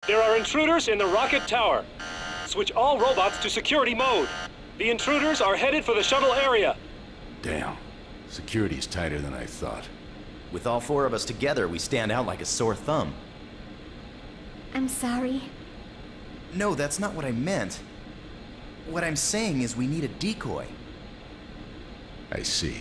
There are intruders in the rocket tower. Switch all robots to security mode. The intruders are headed for the shuttle area. Damn. Security's tighter than I thought. With all four of us together, we stand out like a sore thumb. I'm sorry. No, that's not what I meant. What I'm saying is we need a decoy. I see.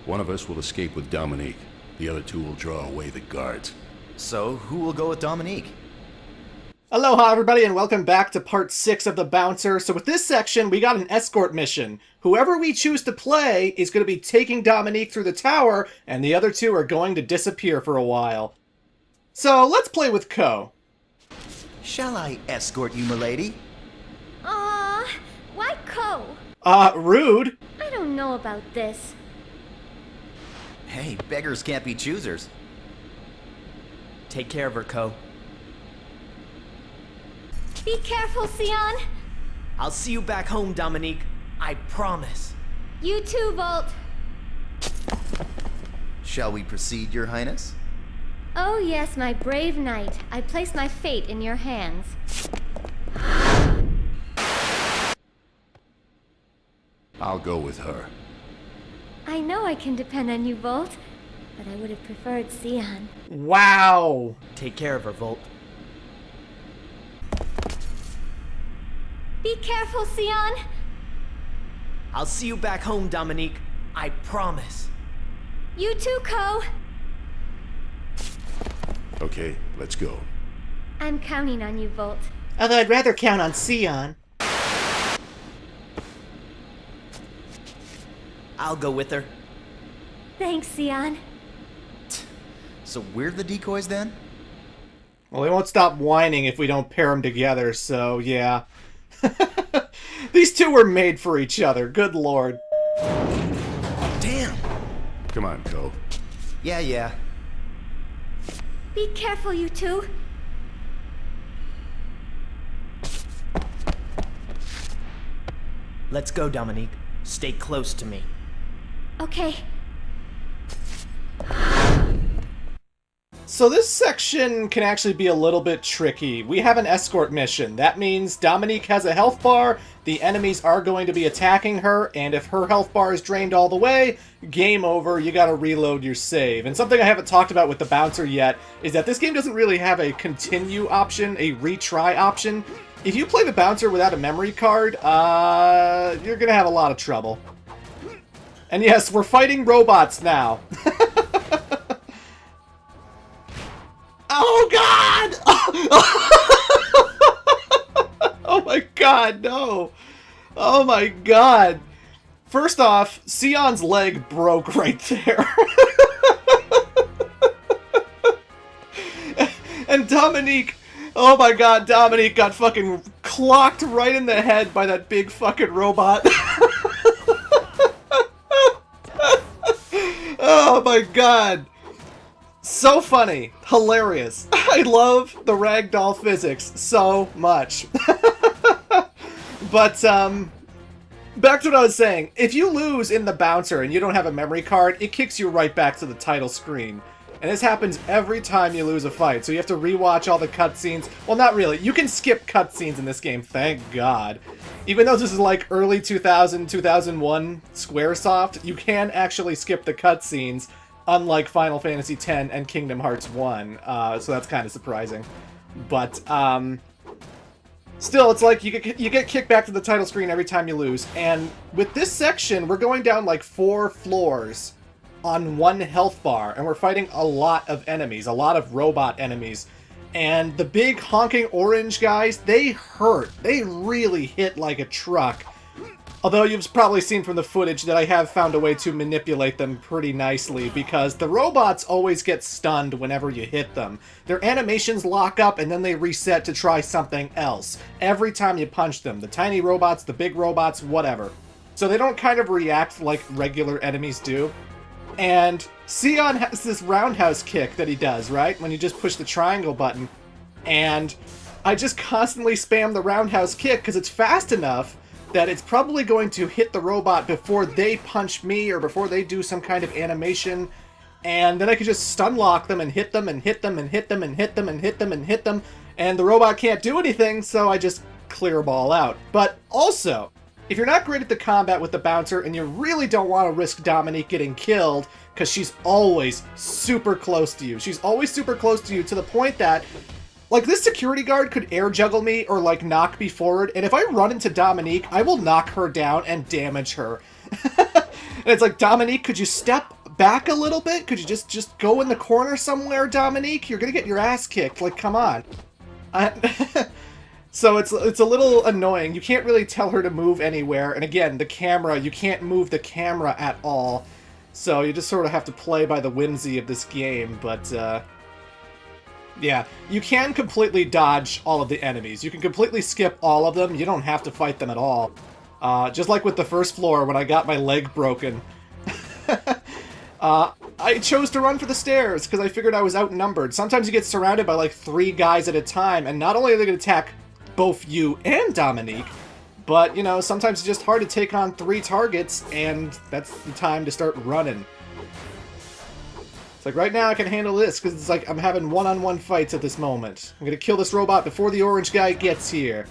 One of us will escape with Dominique. The other two will draw away the guards. So, who will go with Dominique? Aloha everybody and welcome back to part 6 of The Bouncer. So with this section, we got an escort mission. Whoever we choose to play is going to be taking Dominique through the tower, and the other two are going to disappear for a while. So let's play with Ko. Shall I escort you, milady? Why Ko? Rude. I don't know about this. Hey, beggars can't be choosers. Take care of her, Ko. Be careful, Sion. I'll see you back home, Dominique. I promise. You too, Volt. Shall we proceed, Your Highness? Oh yes, my brave knight. I place my fate in your hands. I'll go with her. I know I can depend on you, Volt, but I would have preferred Sion. Wow. Take care of her, Volt. Be careful, Sion. I'll see you back home, Dominique. I promise. You too, Ko. Okay, let's go. I'm counting on you, Volt. Although I'd rather count on Sion. I'll go with her. Thanks, Sion. So we're the decoys then? Well, they won't stop whining if we don't pair them together, so yeah. These two were made for each other, good lord. Damn! Come on, Ko. Yeah. Be careful, you two. Let's go, Dominique. Stay close to me. Okay. So this section can actually be a little bit tricky. We have an escort mission. That means Dominique has a health bar, the enemies are going to be attacking her, and if her health bar is drained all the way, game over, you gotta reload your save. And something I haven't talked about with the Bouncer yet is that this game doesn't really have a continue option, a retry option. If you play the Bouncer without a memory card, you're gonna have a lot of trouble. And yes, we're fighting robots now. Oh god! Oh my god, no! Oh my god! First off, Sion's leg broke right there. And Dominique, oh my god, Dominique got fucking clocked right in the head by that big fucking robot. Oh my god! So funny. Hilarious. I love the ragdoll physics so much. But, back to what I was saying. If you lose in the Bouncer and you don't have a memory card, it kicks you right back to the title screen. And this happens every time you lose a fight, so you have to rewatch all the cutscenes. Well, not really. You can skip cutscenes in this game, thank God. Even though this is like early 2000, 2001 Squaresoft, you can actually skip the cutscenes, unlike Final Fantasy X and Kingdom Hearts 1, so that's kind of surprising. But, still, it's like you get kicked back to the title screen every time you lose. And with this section, we're going down like 4 floors on 1 health bar, and we're fighting a lot of enemies, a lot of robot enemies. And the big honking orange guys, they hurt. They really hit like a truck. Although you've probably seen from the footage that I have found a way to manipulate them pretty nicely, because the robots always get stunned whenever you hit them. Their animations lock up and then they reset to try something else every time you punch them. The tiny robots, the big robots, whatever. So they don't kind of react like regular enemies do. And Sion has this roundhouse kick that he does, right? When you just push the triangle button. And I just constantly spam the roundhouse kick because it's fast enough that it's probably going to hit the robot before they punch me or before they do some kind of animation. And then I could just stun lock them and hit them and hit them and hit them and hit them and hit them and hit them. And the robot can't do anything, so I just clear them all out. But also, if you're not great at the combat with the bouncer and you really don't want to risk Dominique getting killed, because she's always super close to you. She's always super close to you to the point that, like, this security guard could air juggle me or, like, knock me forward, and if I run into Dominique, I will knock her down and damage her. And it's like, Dominique, could you step back a little bit? Could you just go in the corner somewhere, Dominique? You're gonna get your ass kicked. Like, come on. So it's a little annoying. You can't really tell her to move anywhere. And again, the camera, you can't move the camera at all. So you just sort of have to play by the whimsy of this game. But, yeah, you can completely dodge all of the enemies. You can completely skip all of them. You don't have to fight them at all. Just like with the first floor when I got my leg broken. I chose to run for the stairs because I figured I was outnumbered. Sometimes you get surrounded by like 3 guys at a time, and not only are they going to attack both you and Dominique, but, you know, sometimes it's just hard to take on 3 targets, and that's the time to start running. It's like, right now I can handle this because it's like I'm having one-on-one fights at this moment. I'm going to kill this robot before the orange guy gets here.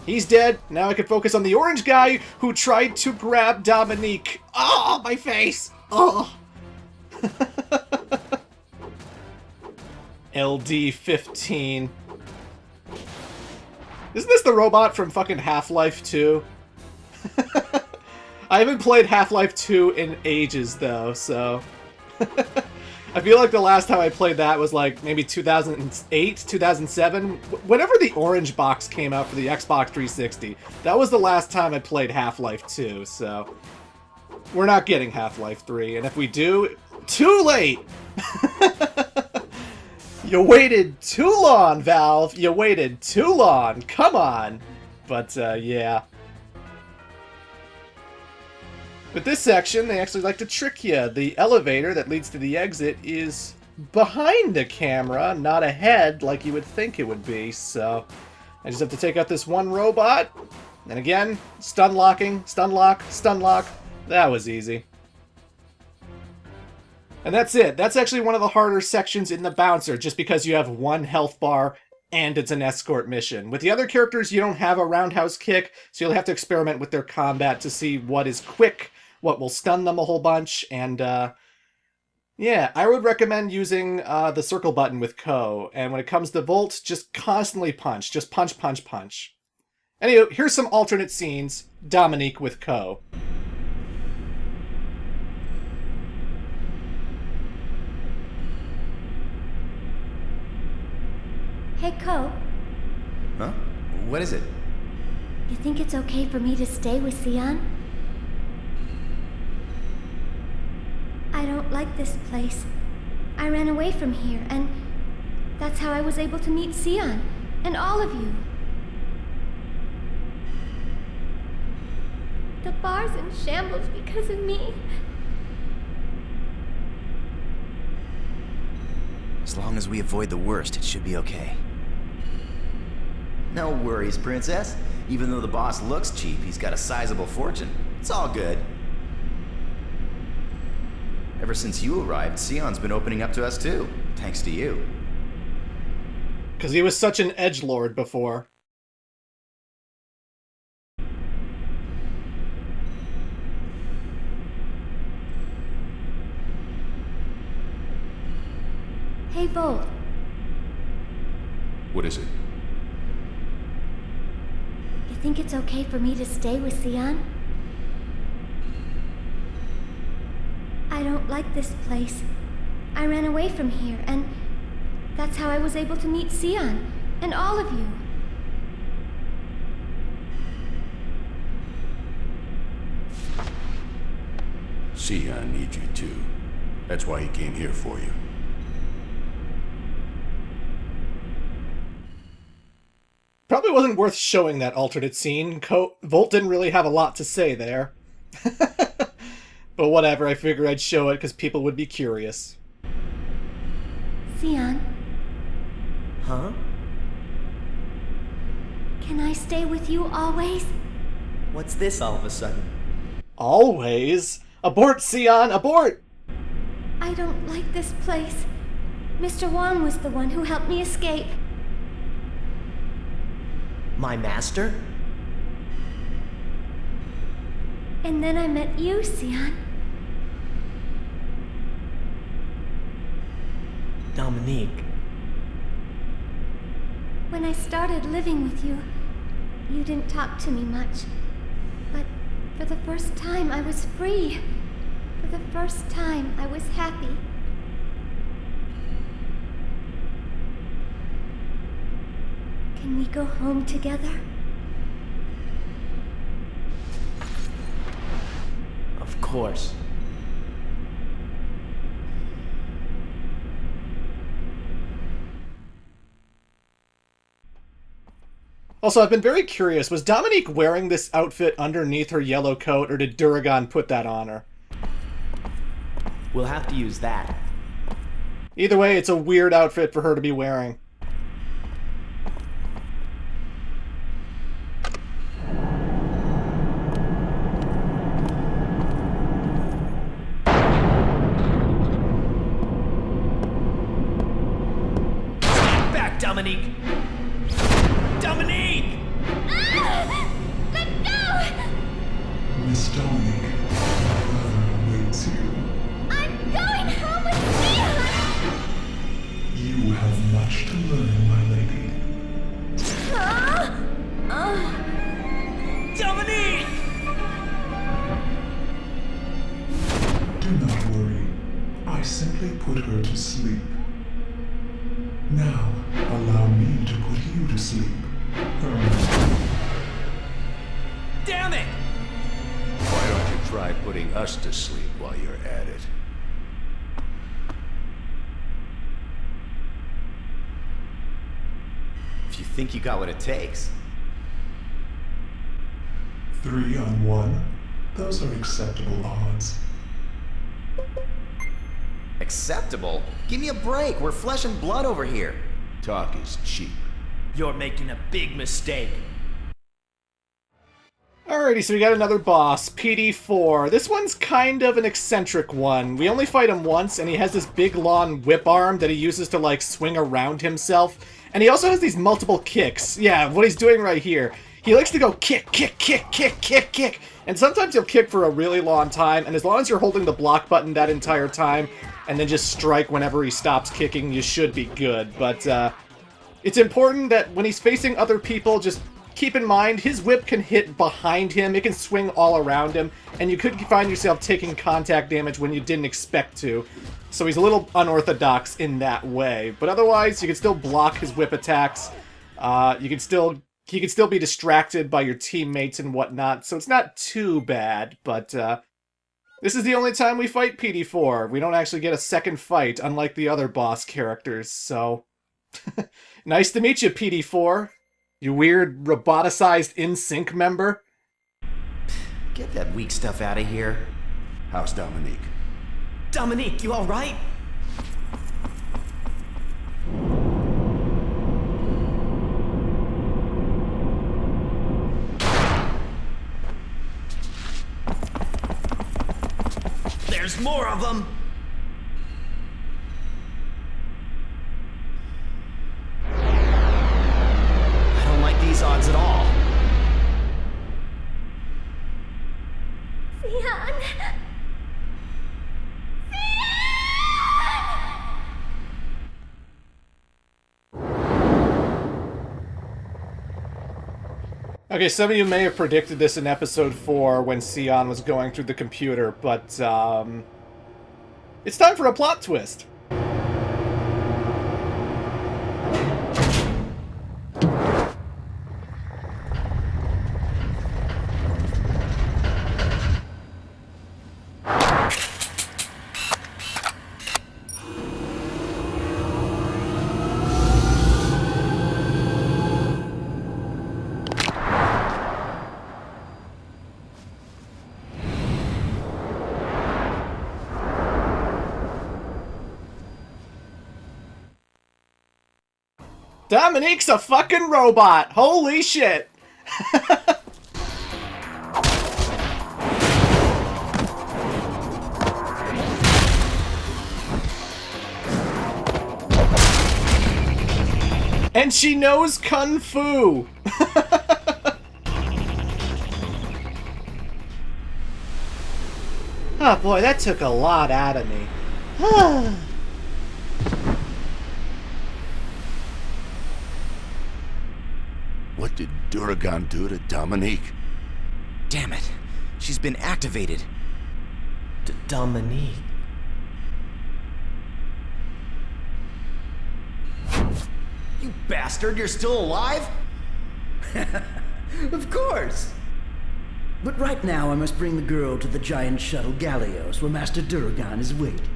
He's dead. Now I can focus on the orange guy who tried to grab Dominique. Oh, my face! Oh! LD-15. Isn't this the robot from fucking Half-Life 2? I haven't played Half-Life 2 in ages, though, so... I feel like the last time I played that was like maybe 2008, 2007. Whenever the orange box came out for the Xbox 360, that was the last time I played Half-Life 2, so... We're not getting Half-Life 3, and if we do, too late! You waited too long, Valve! You waited too long! Come on! But, yeah. With this section, they actually like to trick you. The elevator that leads to the exit is behind the camera, not ahead like you would think it would be, so... I just have to take out this one robot, and again, stun locking, stun lock, stun lock. That was easy. And that's it. That's actually one of the harder sections in the Bouncer, just because you have 1 health bar and it's an escort mission. With the other characters, you don't have a roundhouse kick, so you'll have to experiment with their combat to see what is quick, what will stun them a whole bunch, and, yeah, I would recommend using the circle button with Ko, and when it comes to Volt, just constantly punch. Just punch, punch, punch. Anyway, here's some alternate scenes. Dominique with Ko. Hey, Ko. Huh? What is it? You think it's okay for me to stay with Sion? I don't like this place. I ran away from here, and that's how I was able to meet Sion, and all of you. The bar's in shambles because of me. As long as we avoid the worst, it should be okay. No worries, Princess. Even though the boss looks cheap, he's got a sizable fortune. It's all good. Ever since you arrived, Sion's been opening up to us too, thanks to you. Because he was such an edgelord before. Hey, Volt. What is it? You think it's okay for me to stay with Sion? I don't like this place. I ran away from here, and that's how I was able to meet Sion, and all of you. Sion needs you too. That's why he came here for you. Probably wasn't worth showing that alternate scene. Volt didn't really have a lot to say there. But whatever, I figured I'd show it because people would be curious. Sion, Huh? can I stay with you always? What's this all of a sudden? Always? Abort, Sion, abort! I don't like this place. Mr. Wong was the one who helped me escape. My master? And then I met you, Sion. Dominique. When I started living with you, you didn't talk to me much. But for the first time, I was free. For the first time, I was happy. Can we go home together? Of course. Also, I've been very curious, was Dominique wearing this outfit underneath her yellow coat, or did Duragon put that on her? We'll have to use that. Either way, it's a weird outfit for her to be wearing. Stand back, Dominique! Dominique! Let go! Miss Dominique, my brother awaits you. I'm going home with Sion! You have much to learn, my lady. Dominique! Do not worry. I simply put her to sleep. Now, allow me to put you to sleep. Damn it! Why don't you try putting us to sleep while you're at it? If you think you got what it takes. 3 on 1. Those are acceptable odds. Acceptable? Give me a break. We're flesh and blood over here. Talk is cheap. You're making a big mistake. Alrighty, so we got another boss, PD4. This one's kind of an eccentric one. We only fight him once, and he has this big, long whip arm that he uses to, like, swing around himself. And he also has these multiple kicks. Yeah, what he's doing right here. He likes to go kick, kick, kick, kick, kick, kick. And sometimes he'll kick for a really long time, and as long as you're holding the block button that entire time, and then just strike whenever he stops kicking, you should be good. But, it's important that when he's facing other people, just keep in mind, his whip can hit behind him, it can swing all around him, and you could find yourself taking contact damage when you didn't expect to. So he's a little unorthodox in that way. But otherwise, you can still block his whip attacks. He can still be distracted by your teammates and whatnot, so it's not too bad, but this is the only time we fight PD4. We don't actually get a second fight, unlike the other boss characters, so... Nice to meet you, PD4. You weird, roboticized InSync member. Get that weak stuff out of here. How's Dominique? Dominique, you alright? There's more of them! I don't like these odds at all. Sion! Okay, some of you may have predicted this in episode 4 when Sion was going through the computer, but, it's time for a plot twist. Dominique's a fucking robot! Holy shit! And she knows Kung Fu! Oh boy, that took a lot out of me. What did Duragan do to Dominique? Damn it. She's been activated. Dominique. You bastard, you're still alive? Of course! But right now I must bring the girl to the giant shuttle Gallios, where Master Duragan is waiting.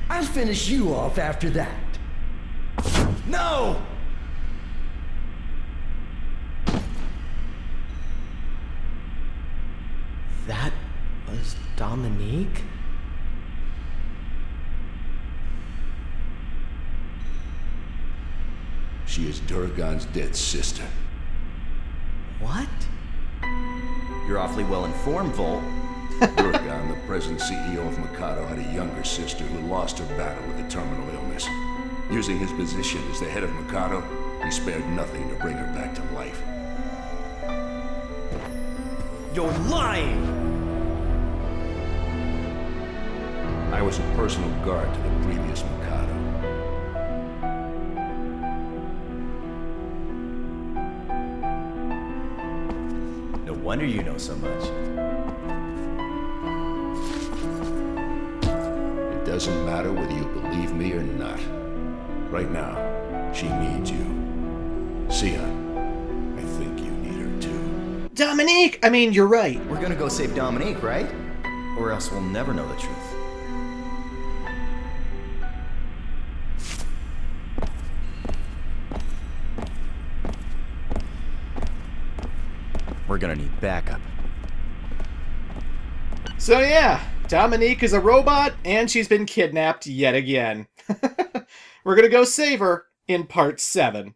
I'll finish you off after that. No! That was Dominique? She is Duragan's dead sister. What? You're awfully well informed, Volt. Duragan, the present CEO of Mikado, had a younger sister who lost her battle with a terminal illness. Using his position as the head of Mikado, he spared nothing to bring her back to life. You're lying! I was a personal guard to the previous Mikado. No wonder you know so much. It doesn't matter whether you believe me or not. Right now, she needs you. Sion, I think you need her too. Dominique! I mean, you're right. We're gonna go save Dominique, right? Or else we'll never know the truth. We're gonna need backup. So yeah, Dominique is a robot, and she's been kidnapped yet again. We're gonna go save her in part 7.